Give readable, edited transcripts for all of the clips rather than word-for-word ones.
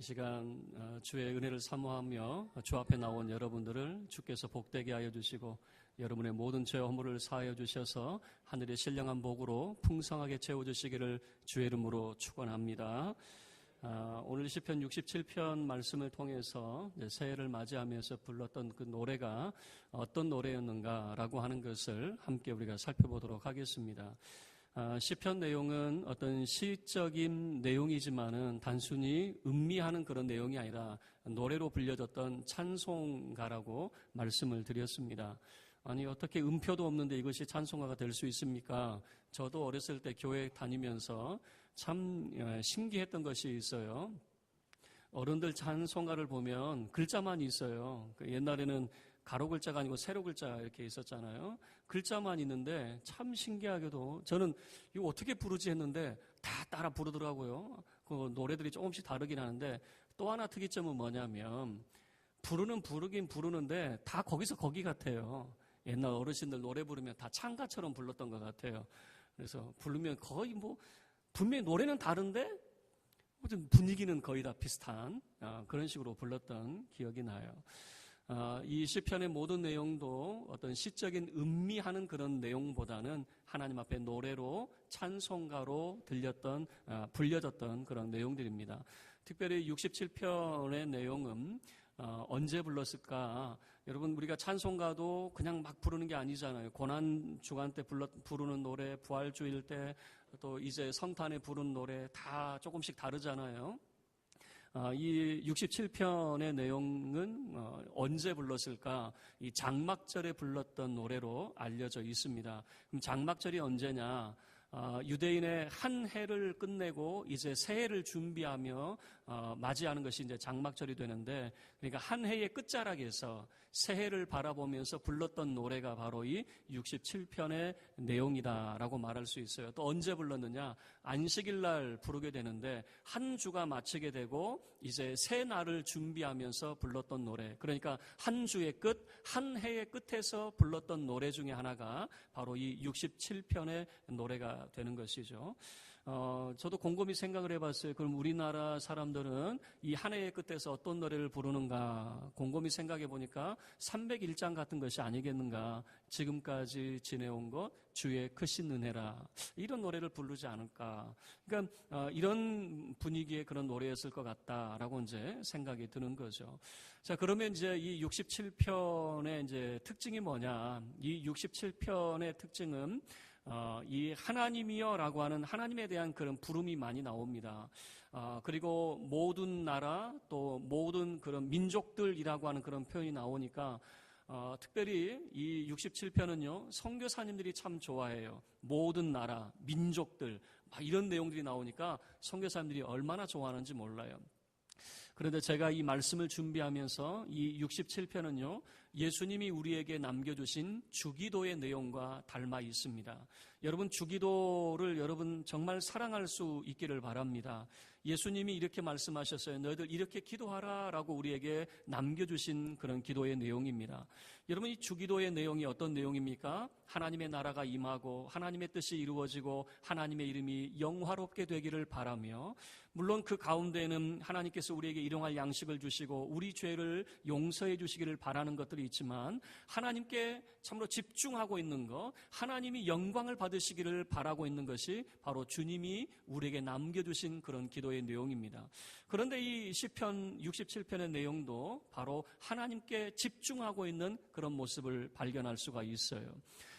이 시간 주의 은혜를 사모하며 주 앞에 나온 여러분들을 주께서 복되게 하여 주시고 여러분의 모든 죄와 허물을 사하여 주셔서 하늘의 신령한 복으로 풍성하게 채워주시기를 주의 이름으로 축원합니다. 오늘 시편 67편 말씀을 통해서 새해를 맞이하면서 불렀던 그 노래가 어떤 노래였는가라고 하는 것을 함께 우리가 살펴보도록 하겠습니다. 시편 내용은 어떤 시적인 내용이지만은 단순히 음미하는 그런 내용이 아니라 노래로 불려졌던 찬송가라고 말씀을 드렸습니다. 아니 어떻게 음표도 없는데 이것이 찬송가가 될 수 있습니까? 저도 어렸을 때 교회 다니면서 참 신기했던 것이 있어요. 어른들 찬송가를 보면 글자만 있어요. 옛날에는 가로 글자가 아니고 세로 글자 이렇게 있었잖아요. 글자만 있는데 참 신기하게도 저는 이거 어떻게 부르지 했는데 다 따라 부르더라고요. 그 노래들이 조금씩 다르긴 하는데 또 하나 특이점은 뭐냐면 부르긴 부르는데 다 거기서 거기 같아요. 옛날 어르신들 노래 부르면 다 창가처럼 불렀던 것 같아요. 그래서 부르면 거의 분명히 노래는 다른데 분위기는 거의 다 비슷한 그런 식으로 불렀던 기억이 나요. 이 시편의 모든 내용도 어떤 시적인 음미하는 그런 내용보다는 하나님 앞에 노래로 찬송가로 불려졌던 그런 내용들입니다. 특별히 67편의 내용은 언제 불렀을까? 여러분 우리가 찬송가도 그냥 막 부르는 게 아니잖아요. 고난주간 때 부르는 노래, 부활주일 때 또 이제 성탄에 부르는 노래 다 조금씩 다르잖아요. 이 67편의 내용은 언제 불렀을까? 이 장막절에 불렀던 노래로 알려져 있습니다. 그럼 장막절이 언제냐? 유대인의 한 해를 끝내고 이제 새해를 준비하며 맞이하는 것이 이제 장막절이 되는데, 그러니까 한 해의 끝자락에서 새해를 바라보면서 불렀던 노래가 바로 이 67편의 내용이다라고 말할 수 있어요. 또 언제 불렀느냐? 안식일 날 부르게 되는데 한 주가 마치게 되고 이제 새 날을 준비하면서 불렀던 노래. 그러니까 한 주의 끝, 한 해의 끝에서 불렀던 노래 중에 하나가 바로 이 67편의 노래가 되는 것이죠. 저도 곰곰이 생각을 해봤어요. 그럼 우리나라 사람들은 이 한 해의 끝에서 어떤 노래를 부르는가 곰곰이 생각해 보니까 301장 같은 것이 아니겠는가. 지금까지 지내온 것 주의 크신 은혜라, 이런 노래를 부르지 않을까. 그러니까 이런 분위기의 그런 노래였을 것 같다라고 이제 생각이 드는 거죠. 자, 그러면 이제 이 67편의 이제 특징이 뭐냐? 이 67편의 특징은 이 하나님이여라고 하는 하나님에 대한 그런 부름이 많이 나옵니다. 그리고 모든 나라 또 모든 그런 민족들이라고 하는 그런 표현이 나오니까 특별히 이 67편은요 선교사님들이 참 좋아해요. 모든 나라, 민족들 막 이런 내용들이 나오니까 선교사님들이 얼마나 좋아하는지 몰라요. 그런데 제가 이 말씀을 준비하면서 이 67편은요 예수님이 우리에게 남겨주신 주기도의 내용과 닮아 있습니다. 여러분 주기도를 여러분 정말 사랑할 수 있기를 바랍니다. 예수님이 이렇게 말씀하셨어요. 너희들 이렇게 기도하라 라고 우리에게 남겨주신 그런 기도의 내용입니다. 여러분 이 주기도의 내용이 어떤 내용입니까? 하나님의 나라가 임하고 하나님의 뜻이 이루어지고 하나님의 이름이 영화롭게 되기를 바라며, 물론 그 가운데는 하나님께서 우리에게 일용할 양식을 주시고 우리 죄를 용서해 주시기를 바라는 것들이 있지만 하나님께 참으로 집중하고 있는 것, 하나님이 영광을 받으시기를 바라고 있는 것이 바로 주님이 우리에게 남겨주신 그런 기도의 내용입니다. 그런데 이 시편 67편의 내용도 바로 하나님께 집중하고 있는 그런 모습을 발견할 수가 있어요.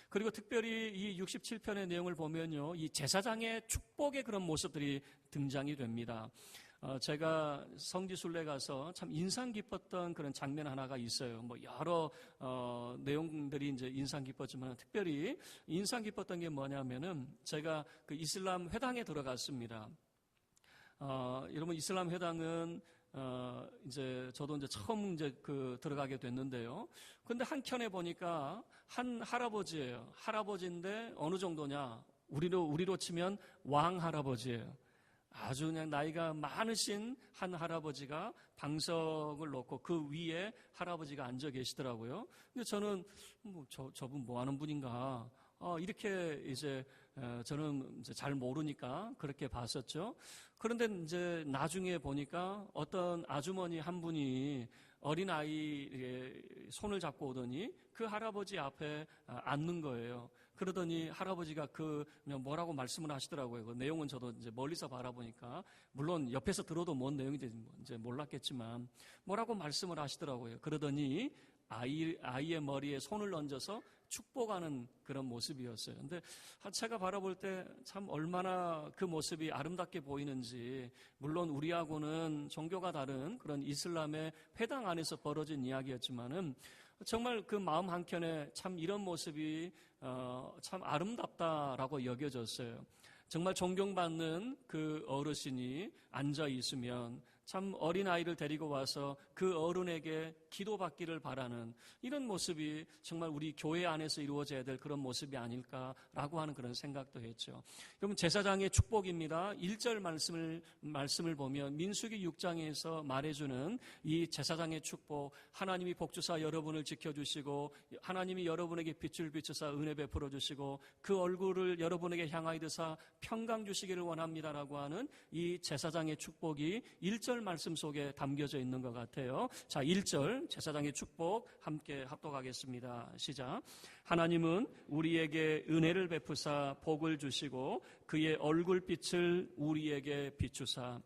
그리고 특별히 이 67편의 내용을 보면요, 이 제사장의 축복의 그런 모습들이 등장이 됩니다. 제가 성지순례 가서 참 인상 깊었던 그런 장면 하나가 있어요. 여러 내용들이 이제 인상 깊었지만 특별히 인상 깊었던 게 뭐냐면은 제가 그 이슬람 회당에 들어갔습니다. 여러분 이슬람 회당은 이제 저도 이제 처음 들어가게 됐는데요. 근데 한켠에 보니까 한 할아버지예요. 할아버지인데 어느 정도냐? 우리로 치면 왕 할아버지예요. 아주 그냥 나이가 많으신 한 할아버지가 방석을 놓고 그 위에 할아버지가 앉아 계시더라고요. 근데 저는 저분 뭐 하는 분인가? 이렇게 이제 저는 이제 잘 모르니까 그렇게 봤었죠. 그런데 이제 나중에 보니까 어떤 아주머니 한 분이 어린아이의 손을 잡고 오더니 그 할아버지 앞에 앉는 거예요. 그러더니 할아버지가 뭐라고 말씀을 하시더라고요. 그 내용은 저도 이제 멀리서 바라보니까, 물론 옆에서 들어도 뭔 내용인지 이제 몰랐겠지만, 뭐라고 말씀을 하시더라고요. 그러더니 아이의 머리에 손을 얹어서 축복하는 그런 모습이었어요. 근데 제가 바라볼 때 참 얼마나 그 모습이 아름답게 보이는지, 물론 우리하고는 종교가 다른 그런 이슬람의 회당 안에서 벌어진 이야기였지만은 정말 그 마음 한켠에 참 이런 모습이 참 아름답다라고 여겨졌어요. 정말 존경받는 그 어르신이 앉아 있으면 참 어린아이를 데리고 와서 그 어른에게 기도받기를 바라는 이런 모습이 정말 우리 교회 안에서 이루어져야 될 그런 모습이 아닐까라고 하는 그런 생각도 했죠. 그럼 제사장의 축복입니다. 1절 말씀을 보면 민수기 6장에서 말해주는 이 제사장의 축복, 하나님이 복주사 여러분을 지켜주시고 하나님이 여러분에게 빛을 비추사 은혜 베풀어 주시고 그 얼굴을 여러분에게 향하여 드사 평강 주시기를 원합니다라고 하는 이 제사장의 축복이 1절 말씀 속에 담겨져 있는 것 같아요. 자, 1절 제사장의 축복 함께 합독하겠습니다. 시작. 하나님은 우리에게 은혜를 베푸사 복을 주시고 그의 얼굴빛을 우리에게 비추사.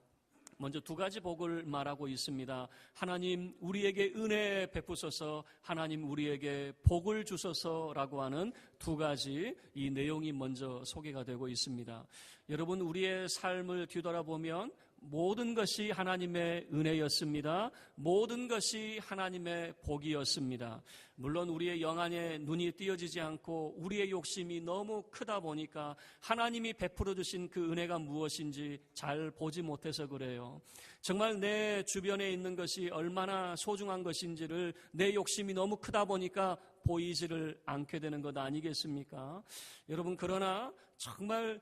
먼저 두 가지 복을 말하고 있습니다. 하나님 우리에게 은혜 베푸소서, 하나님 우리에게 복을 주소서라고 하는 두 가지 이 내용이 먼저 소개가 되고 있습니다. 여러분, 우리의 삶을 뒤돌아보면 모든 것이 하나님의 은혜였습니다. 모든 것이 하나님의 복이었습니다. 물론 우리의 영안에 눈이 띄어지지 않고 우리의 욕심이 너무 크다 보니까 하나님이 베풀어 주신 그 은혜가 무엇인지 잘 보지 못해서 그래요. 정말 내 주변에 있는 것이 얼마나 소중한 것인지를 내 욕심이 너무 크다 보니까 보이지를 않게 되는 것 아니겠습니까? 여러분, 그러나 정말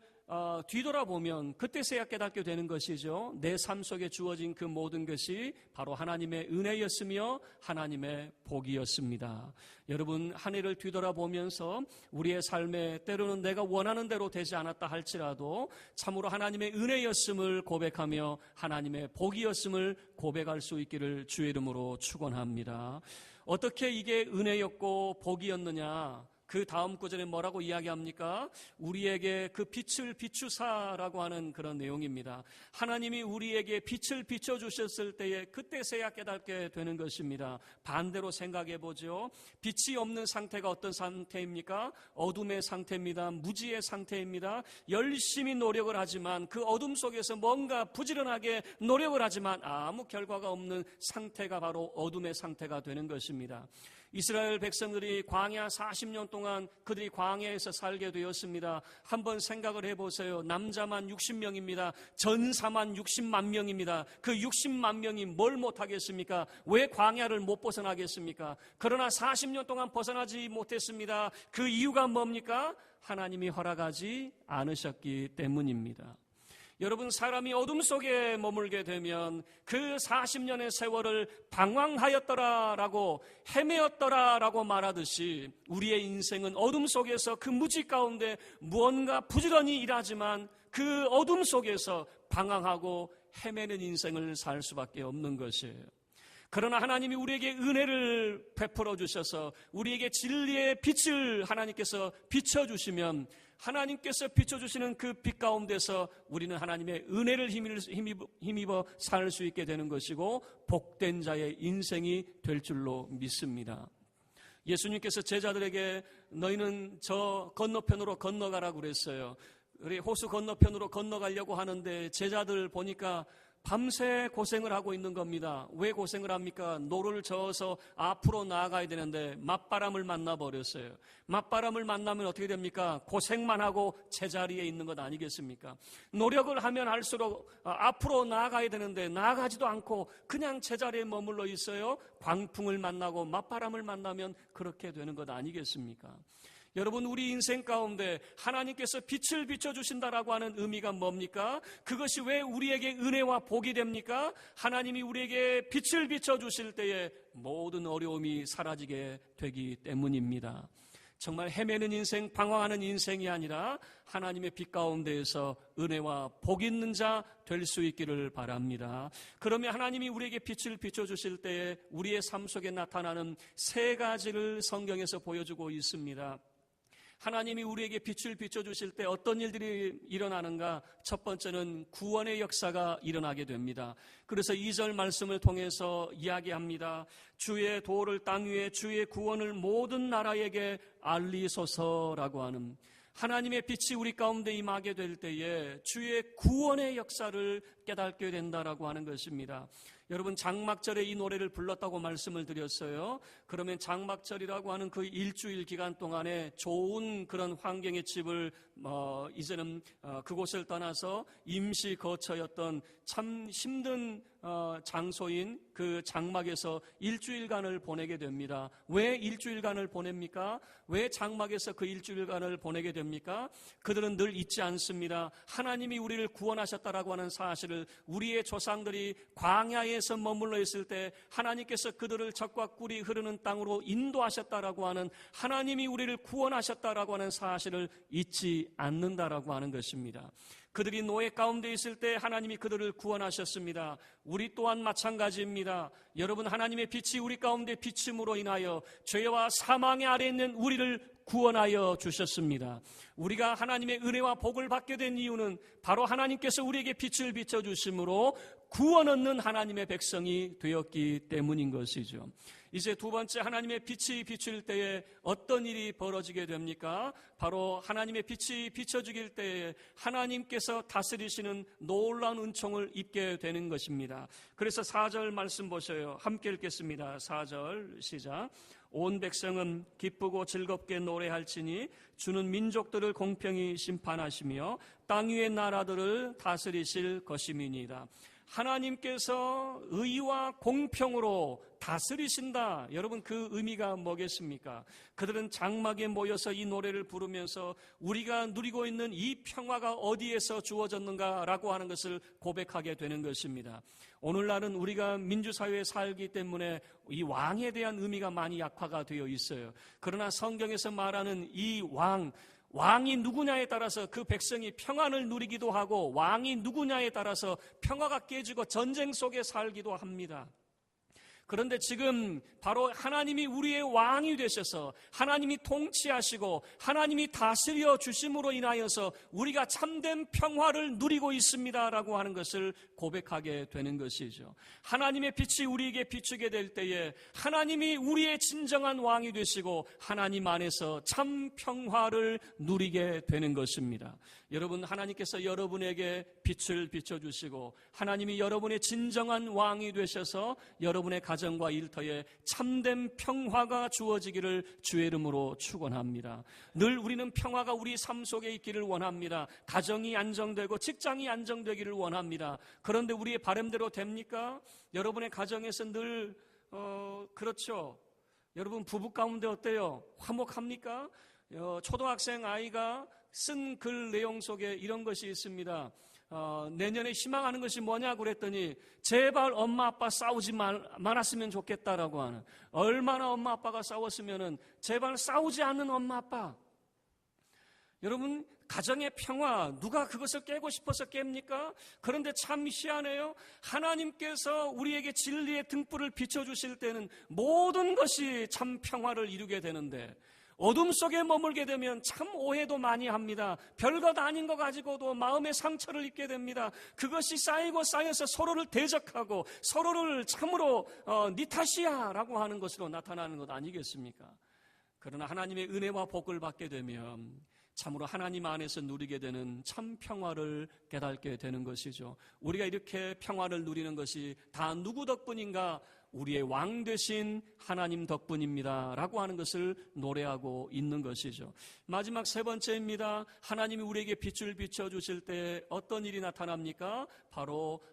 뒤돌아보면 그때서야 깨닫게 되는 것이죠. 내 삶 속에 주어진 그 모든 것이 바로 하나님의 은혜였으며 하나님의 복이었습니다. 여러분, 한 해를 뒤돌아보면서 우리의 삶에 때로는 내가 원하는 대로 되지 않았다 할지라도 참으로 하나님의 은혜였음을 고백하며 하나님의 복이었음을 고백할 수 있기를 주의 이름으로 축원합니다. 어떻게 이게 은혜였고 복이었느냐? 그 다음 구절에 뭐라고 이야기합니까? 우리에게 그 빛을 비추사라고 하는 그런 내용입니다. 하나님이 우리에게 빛을 비춰주셨을 때에 그때서야 깨닫게 되는 것입니다. 반대로 생각해 보죠. 빛이 없는 상태가 어떤 상태입니까? 어둠의 상태입니다. 무지의 상태입니다. 열심히 노력을 하지만 그 어둠 속에서 뭔가 부지런하게 노력을 하지만 아무 결과가 없는 상태가 바로 어둠의 상태가 되는 것입니다. 이스라엘 백성들이 광야 40년 동안 그들이 광야에서 살게 되었습니다. 한번 생각을 해보세요. 남자만 60명입니다. 전사만 60만 명입니다. 그 60만 명이 뭘 못하겠습니까? 왜 광야를 못 벗어나겠습니까? 그러나 40년 동안 벗어나지 못했습니다. 그 이유가 뭡니까? 하나님이 허락하지 않으셨기 때문입니다. 여러분, 사람이 어둠 속에 머물게 되면 그 40년의 세월을 방황하였더라라고 헤매었더라라고 말하듯이 우리의 인생은 어둠 속에서 그 무지 가운데 무언가 부지런히 일하지만 그 어둠 속에서 방황하고 헤매는 인생을 살 수밖에 없는 것이에요. 그러나 하나님이 우리에게 은혜를 베풀어 주셔서 우리에게 진리의 빛을 하나님께서 비춰주시면 하나님께서 비춰주시는 그 빛 가운데서 우리는 하나님의 은혜를 힘입어 살 수 있게 되는 것이고 복된 자의 인생이 될 줄로 믿습니다. 예수님께서 제자들에게 너희는 저 건너편으로 건너가라고 그랬어요. 우리 호수 건너편으로 건너가려고 하는데 제자들 보니까 밤새 고생을 하고 있는 겁니다. 왜 고생을 합니까? 노를 저어서 앞으로 나아가야 되는데 맞바람을 만나버렸어요. 맞바람을 만나면 어떻게 됩니까? 고생만 하고 제자리에 있는 것 아니겠습니까? 노력을 하면 할수록 앞으로 나아가야 되는데 나아가지도 않고 그냥 제자리에 머물러 있어요. 광풍을 만나고 맞바람을 만나면 그렇게 되는 것 아니겠습니까? 여러분, 우리 인생 가운데 하나님께서 빛을 비춰주신다라고 하는 의미가 뭡니까? 그것이 왜 우리에게 은혜와 복이 됩니까? 하나님이 우리에게 빛을 비춰주실 때에 모든 어려움이 사라지게 되기 때문입니다. 정말 헤매는 인생, 방황하는 인생이 아니라 하나님의 빛 가운데에서 은혜와 복 있는 자 될 수 있기를 바랍니다. 그러면 하나님이 우리에게 빛을 비춰주실 때에 우리의 삶 속에 나타나는 세 가지를 성경에서 보여주고 있습니다. 하나님이 우리에게 빛을 비춰주실 때 어떤 일들이 일어나는가? 첫 번째는 구원의 역사가 일어나게 됩니다. 그래서 2절 말씀을 통해서 이야기합니다. 주의 도를 땅 위에 주의 구원을 모든 나라에게 알리소서라고 하는, 하나님의 빛이 우리 가운데 임하게 될 때에 주의 구원의 역사를 깨닫게 된다라고 하는 것입니다. 여러분, 장막절에 이 노래를 불렀다고 말씀을 드렸어요. 그러면 장막절이라고 하는 그 일주일 기간 동안에 좋은 그런 환경의 집을 이제는 그곳을 떠나서 임시 거처였던 참 힘든 장소인 그 장막에서 일주일간을 보내게 됩니다. 왜 일주일간을 보냅니까? 왜 장막에서 그 일주일간을 보내게 됩니까? 그들은 늘 잊지 않습니다. 하나님이 우리를 구원하셨다라고 하는 사실을, 우리의 조상들이 광야에서 머물러 있을 때 하나님께서 그들을 적과 꿀이 흐르는 땅으로 인도하셨다라고 하는, 하나님이 우리를 구원하셨다라고 하는 사실을 잊지 않는다라고 하는 것입니다. 그들이 노예 가운데 있을 때 하나님이 그들을 구원하셨습니다. 우리 또한 마찬가지입니다. 여러분, 하나님의 빛이 우리 가운데 비침으로 인하여 죄와 사망의 아래에 있는 우리를 구원하여 주셨습니다. 우리가 하나님의 은혜와 복을 받게 된 이유는 바로 하나님께서 우리에게 빛을 비춰주심으로 구원 얻는 하나님의 백성이 되었기 때문인 것이죠. 이제 두 번째, 하나님의 빛이 비출 때에 어떤 일이 벌어지게 됩니까? 바로 하나님의 빛이 비춰지길 때에 하나님께서 다스리시는 놀라운 은총을 입게 되는 것입니다. 그래서 4절 말씀 보셔요. 함께 읽겠습니다. 4절 시작. 온 백성은 기쁘고 즐겁게 노래할지니 주는 민족들을 공평히 심판하시며 땅 위의 나라들을 다스리실 것임이니이다. 하나님께서 의와 공평으로 다스리신다. 여러분, 그 의미가 뭐겠습니까? 그들은 장막에 모여서 이 노래를 부르면서 우리가 누리고 있는 이 평화가 어디에서 주어졌는가라고 하는 것을 고백하게 되는 것입니다. 오늘날은 우리가 민주사회에 살기 때문에 이 왕에 대한 의미가 많이 약화가 되어 있어요. 그러나 성경에서 말하는 이 왕이 누구냐에 따라서 그 백성이 평안을 누리기도 하고, 왕이 누구냐에 따라서 평화가 깨지고 전쟁 속에 살기도 합니다. 그런데 지금 바로 하나님이 우리의 왕이 되셔서 하나님이 통치하시고 하나님이 다스려 주심으로 인하여서 우리가 참된 평화를 누리고 있습니다라고 하는 것을 고백하게 되는 것이죠. 하나님의 빛이 우리에게 비추게 될 때에 하나님이 우리의 진정한 왕이 되시고 하나님 안에서 참 평화를 누리게 되는 것입니다. 여러분, 하나님께서 여러분에게 빛을 비춰주시고 하나님이 여러분의 진정한 왕이 되셔서 여러분의 가정과 일터에 참된 평화가 주어지기를 주의 이름으로 축원합니다. 늘 우리는 평화가 우리 삶 속에 있기를 원합니다. 가정이 안정되고 직장이 안정되기를 원합니다. 그런데 우리의 바람대로 됩니까? 여러분의 가정에서 늘 그렇죠. 여러분, 부부 가운데 어때요? 화목합니까? 초등학생 아이가 쓴 글 내용 속에 이런 것이 있습니다. 내년에 희망하는 것이 뭐냐고 그랬더니 제발 엄마 아빠 싸우지 말았으면 좋겠다라고 하는, 얼마나 엄마 아빠가 싸웠으면은 제발 싸우지 않는 엄마 아빠. 여러분, 가정의 평화, 누가 그것을 깨고 싶어서 깹니까? 그런데 참 희한해요. 하나님께서 우리에게 진리의 등불을 비춰주실 때는 모든 것이 참 평화를 이루게 되는데, 어둠 속에 머물게 되면 참 오해도 많이 합니다. 별것 아닌 거 가지고도 마음의 상처를 입게 됩니다. 그것이 쌓이고 쌓여서 서로를 대적하고 서로를 참으로 네 탓이야 라고 하는 것으로 나타나는 것 아니겠습니까? 그러나 하나님의 은혜와 복을 받게 되면 참으로 하나님 안에서 누리게 되는 참 평화를 깨닫게 되는 것이죠. 우리가 이렇게 평화를 누리는 것이 다 누구 덕분인가? 우리의 왕 되신 하나님 덕분입니다 라고 하는 것을 노래하고 있는 것이죠. 마지막 세 번째입니다. 하나님이 우리에게 빛을 비춰주실 때 어떤 일이 나타납니까? 바로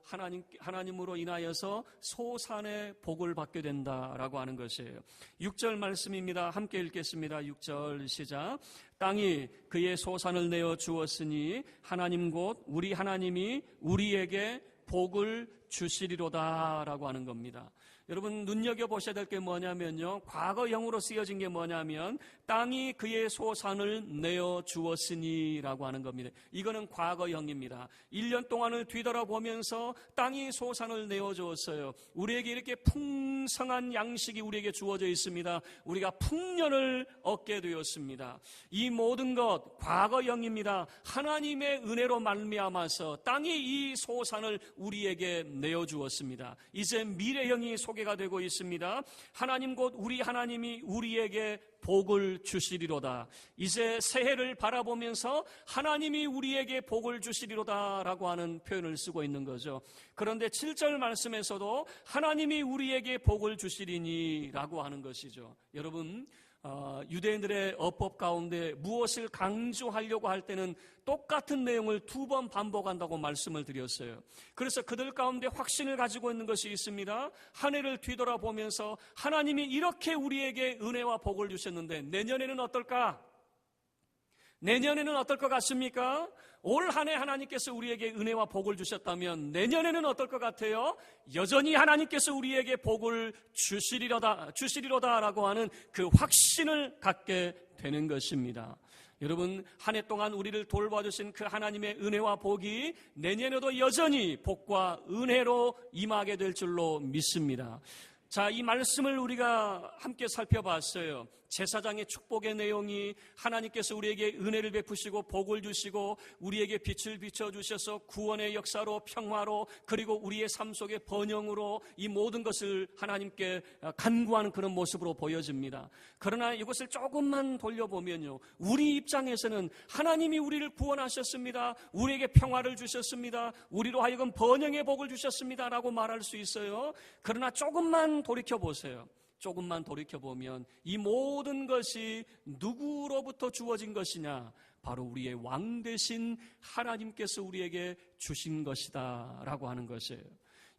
하나님으로 인하여서 소산의 복을 받게 된다라고 하는 것이에요. 6절 말씀입니다. 함께 읽겠습니다. 6절 시작. 땅이 그의 소산을 내어 주었으니 하나님 곧 우리 하나님이 우리에게 복을 주시리로다라고 하는 겁니다. 여러분 눈여겨보셔야 될 게 뭐냐면요, 과거형으로 쓰여진 게 뭐냐면 땅이 그의 소산을 내어주었으니 라고 하는 겁니다. 이거는 과거형입니다. 1년 동안을 뒤돌아보면서 땅이 소산을 내어주었어요. 우리에게 이렇게 풍성한 양식이 우리에게 주어져 있습니다. 우리가 풍년을 얻게 되었습니다. 이 모든 것 과거형입니다. 하나님의 은혜로 말미암아서 땅이 이 소산을 우리에게 내어주었습니다. 이제 미래형이 소개가 되고 있습니다. 하나님 곧 우리 하나님이 우리에게 복을 주시리로다. 이제 새해를 바라보면서 하나님이 우리에게 복을 주시리로다 라고 하는 표현을 쓰고 있는 거죠. 그런데 7절 말씀에서도 하나님이 우리에게 복을 주시리니 라고 하는 것이죠. 여러분 유대인들의 어법 가운데 무엇을 강조하려고 할 때는 똑같은 내용을 2번 반복한다고 말씀을 드렸어요. 그래서 그들 가운데 확신을 가지고 있는 것이 있습니다. 한 해를 뒤돌아보면서 하나님이 이렇게 우리에게 은혜와 복을 주셨는데 내년에는 어떨까? 내년에는 어떨 것 같습니까? 올 한 해 하나님께서 우리에게 은혜와 복을 주셨다면 내년에는 어떨 것 같아요? 여전히 하나님께서 우리에게 복을 주시리로다라고 하는 그 확신을 갖게 되는 것입니다. 여러분 한 해 동안 우리를 돌봐주신 그 하나님의 은혜와 복이 내년에도 여전히 복과 은혜로 임하게 될 줄로 믿습니다. 자, 이 말씀을 우리가 함께 살펴봤어요. 제사장의 축복의 내용이 하나님께서 우리에게 은혜를 베푸시고 복을 주시고 우리에게 빛을 비춰주셔서 구원의 역사로 평화로 그리고 우리의 삶 속의 번영으로 이 모든 것을 하나님께 간구하는 그런 모습으로 보여집니다. 그러나 이것을 조금만 돌려보면요, 우리 입장에서는 하나님이 우리를 구원하셨습니다. 우리에게 평화를 주셨습니다. 우리로 하여금 번영의 복을 주셨습니다 라고 말할 수 있어요. 그러나 조금만 돌이켜보세요. 조금만 돌이켜보면 이 모든 것이 누구로부터 주어진 것이냐? 바로 우리의 왕 되신 하나님께서 우리에게 주신 것이다 라고 하는 것이에요.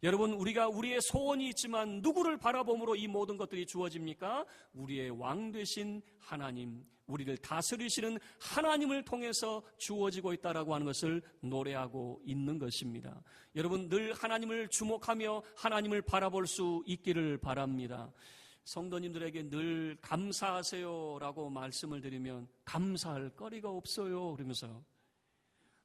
여러분 우리가 우리의 소원이 있지만 누구를 바라봄으로 이 모든 것들이 주어집니까? 우리의 왕 되신 하나님, 우리를 다스리시는 하나님을 통해서 주어지고 있다라고 하는 것을 노래하고 있는 것입니다. 여러분 늘 하나님을 주목하며 하나님을 바라볼 수 있기를 바랍니다. 성도님들에게 늘 감사하세요라고 말씀을 드리면 감사할 거리가 없어요 그러면서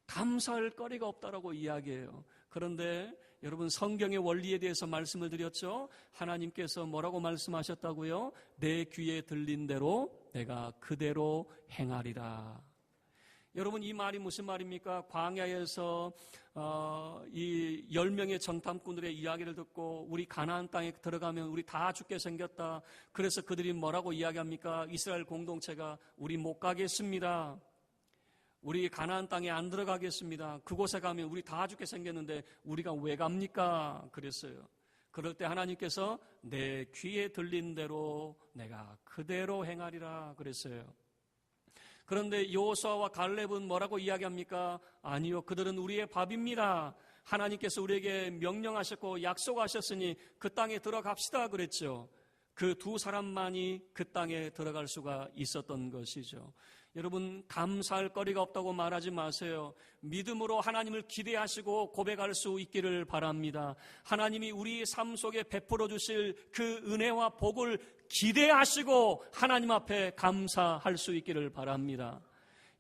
감사할 거리가 없다라고 이야기해요. 그런데 여러분 성경의 원리에 대해서 말씀을 드렸죠. 하나님께서 뭐라고 말씀하셨다고요? 내 귀에 들린 대로 내가 그대로 행하리라. 여러분 이 말이 무슨 말입니까? 광야에서 이 10명의 정탐꾼들의 이야기를 듣고 우리 가나안 땅에 들어가면 우리 다 죽게 생겼다. 그래서 그들이 뭐라고 이야기합니까? 이스라엘 공동체가 우리 못 가겠습니다. 우리 가나안 땅에 안 들어가겠습니다. 그곳에 가면 우리 다 죽게 생겼는데 우리가 왜 갑니까? 그랬어요. 그럴 때 하나님께서 내 귀에 들린 대로 내가 그대로 행하리라 그랬어요. 그런데 여호수아와 갈렙은 뭐라고 이야기합니까? 아니요, 그들은 우리의 밥입니다. 하나님께서 우리에게 명령하셨고 약속하셨으니 그 땅에 들어갑시다 그랬죠. 그 두 사람만이 그 땅에 들어갈 수가 있었던 것이죠. 여러분 감사할 거리가 없다고 말하지 마세요. 믿음으로 하나님을 기대하시고 고백할 수 있기를 바랍니다. 하나님이 우리 삶 속에 베풀어 주실 그 은혜와 복을 기대하시고 하나님 앞에 감사할 수 있기를 바랍니다.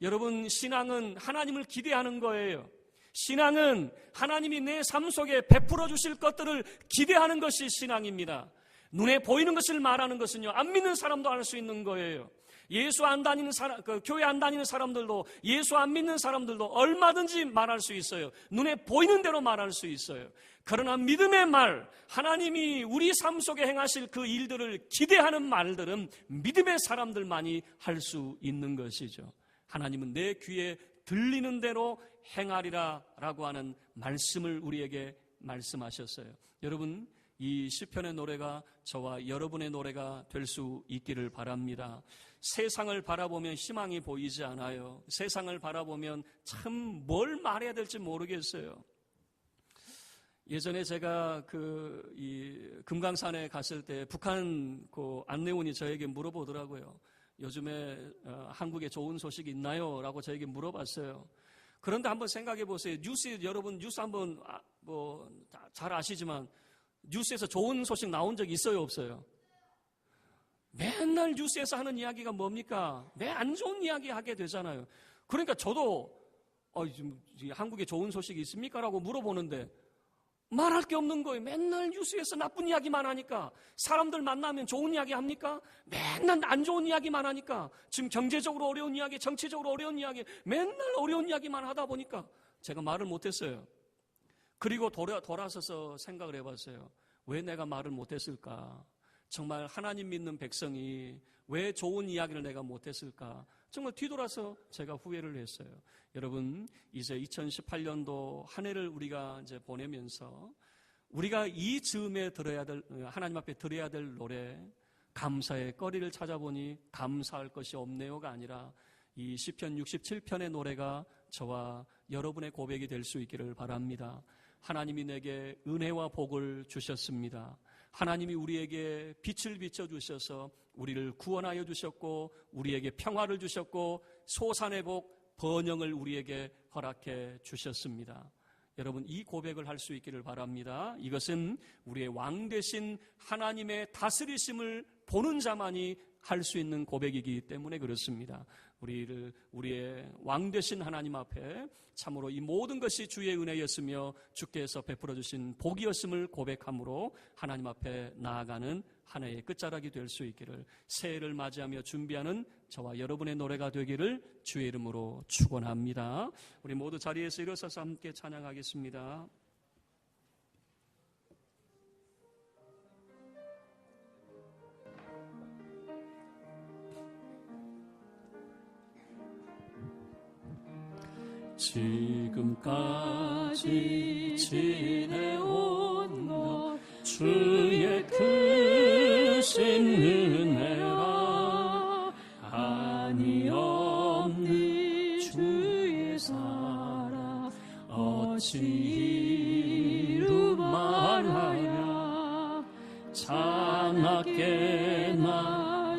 여러분 신앙은 하나님을 기대하는 거예요. 신앙은 하나님이 내 삶 속에 베풀어 주실 것들을 기대하는 것이 신앙입니다. 눈에 보이는 것을 말하는 것은요, 안 믿는 사람도 할 수 있는 거예요. 예수 안 다니는 사람, 교회 안 다니는 사람들도, 예수 안 믿는 사람들도 얼마든지 말할 수 있어요. 눈에 보이는 대로 말할 수 있어요. 그러나 믿음의 말, 하나님이 우리 삶 속에 행하실 그 일들을 기대하는 말들은 믿음의 사람들만이 할 수 있는 것이죠. 하나님은 내 귀에 들리는 대로 행하리라 라고 하는 말씀을 우리에게 말씀하셨어요. 여러분 이 시편의 노래가 저와 여러분의 노래가 될 수 있기를 바랍니다. 세상을 바라보면 희망이 보이지 않아요. 세상을 바라보면 참 뭘 말해야 될지 모르겠어요. 예전에 제가 금강산에 갔을 때 북한 그 안내원이 저에게 물어보더라고요. 요즘에 한국에 좋은 소식이 있나요? 라고 저에게 물어봤어요. 그런데 한번 생각해 보세요. 여러분 뉴스 한번 잘 아시지만 뉴스에서 좋은 소식 나온 적 있어요, 없어요? 맨날 뉴스에서 하는 이야기가 뭡니까? 매 안 좋은 이야기 하게 되잖아요. 그러니까 저도 지금 한국에 좋은 소식이 있습니까? 라고 물어보는데 말할 게 없는 거예요. 맨날 뉴스에서 나쁜 이야기만 하니까. 사람들 만나면 좋은 이야기 합니까? 맨날 안 좋은 이야기만 하니까. 지금 경제적으로 어려운 이야기, 정치적으로 어려운 이야기, 맨날 어려운 이야기만 하다 보니까 제가 말을 못했어요. 그리고 돌아서서 생각을 해봤어요. 왜 내가 말을 못했을까? 정말 하나님 믿는 백성이 왜 좋은 이야기를 내가 못했을까? 정말 뒤돌아서 제가 후회를 했어요. 여러분, 이제 2018년도 한 해를 우리가 이제 보내면서 우리가 이 즈음에 하나님 앞에 드려야 될 노래, 감사의 거리를 찾아보니 감사할 것이 없네요가 아니라 이 시편 67편의 노래가 저와 여러분의 고백이 될 수 있기를 바랍니다. 하나님이 내게 은혜와 복을 주셨습니다. 하나님이 우리에게 빛을 비춰주셔서 우리를 구원하여 주셨고 우리에게 평화를 주셨고 소산의 복, 번영을 우리에게 허락해 주셨습니다. 여러분, 이 고백을 할 수 있기를 바랍니다. 이것은 우리의 왕 되신 하나님의 다스리심을 보는 자만이 할 수 있는 고백이기 때문에 그렇습니다. 우리의 왕 되신 하나님 앞에 참으로 이 모든 것이 주의 은혜였으며 주께서 베풀어 주신 복이었음을 고백함으로 하나님 앞에 나아가는 한 해의 끝자락이 될 수 있기를, 새해를 맞이하며 준비하는 저와 여러분의 노래가 되기를 주의 이름으로 축원합니다. 우리 모두 자리에서 일어서서 함께 찬양하겠습니다. 지금까지 지내온 것 주의 크신 은혜라, 한이 없는 주의 사랑 어찌 이루말하랴. 장하게나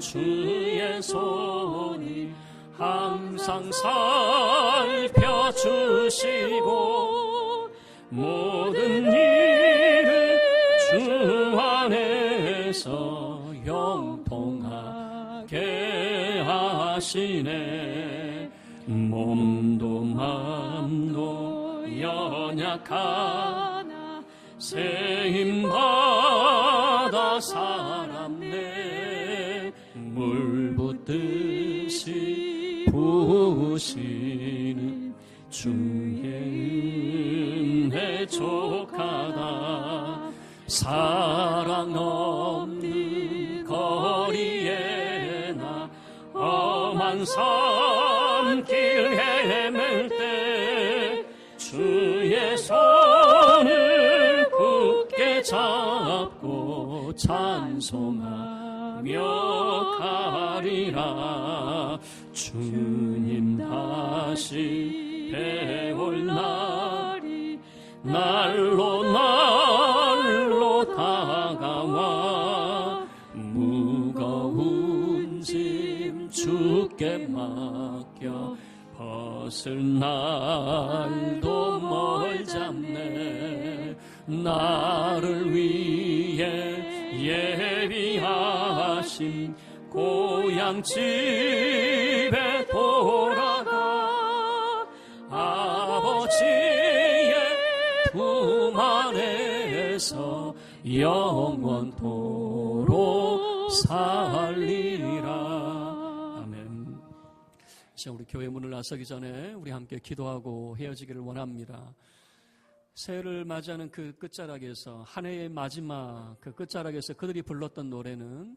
주의 손이 항상 살펴주시고 모든 일을 주 안에서 형통하게 하시네. 몸도 맘도 연약하나 세임받아 살았네. 물 붓듯이 부으시는 주의 은혜 족하다. 사랑 없는 거리에 나 험한 산길 헤맬 때 주의 손을 굳게 잡고 찬송하며 가리라. 주님 다시 배울 날이 날로 다가와 무거운 짐 주께 맡겨 벗을 날도 멀잡네. 나를 위해 예비하신 고향 집에 돌아가 아버지의 품 안에서 영원토록 살리라. 아멘. 시간 우리 교회 문을 나서기 전에 우리 함께 기도하고 헤어지기를 원합니다. 새해를 맞이하는 그 끝자락에서, 한 해의 마지막 그 끝자락에서 그들이 불렀던 노래는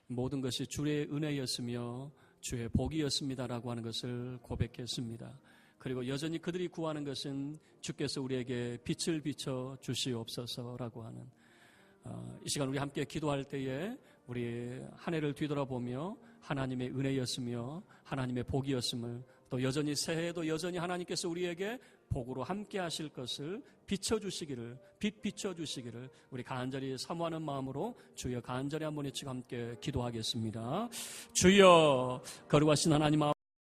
모든 것이 주의 은혜였으며 주의 복이었습니다라고 하는 것을 고백했습니다. 그리고 여전히 그들이 구하는 것은 주께서 우리에게 빛을 비춰 주시옵소서라고 하는, 이 시간 우리 함께 기도할 때에 우리 한 해를 뒤돌아보며 하나님의 은혜였으며 하나님의 복이었음을, 또 여전히 새해에도 여전히 하나님께서 우리에게 복으로 함께 하실 것을 비춰주시기를, 빛 비춰주시기를 우리 간절히 사모하는 마음으로 주여 간절히 한번 외치고 함께 기도하겠습니다. 주여, 거룩하신 하나님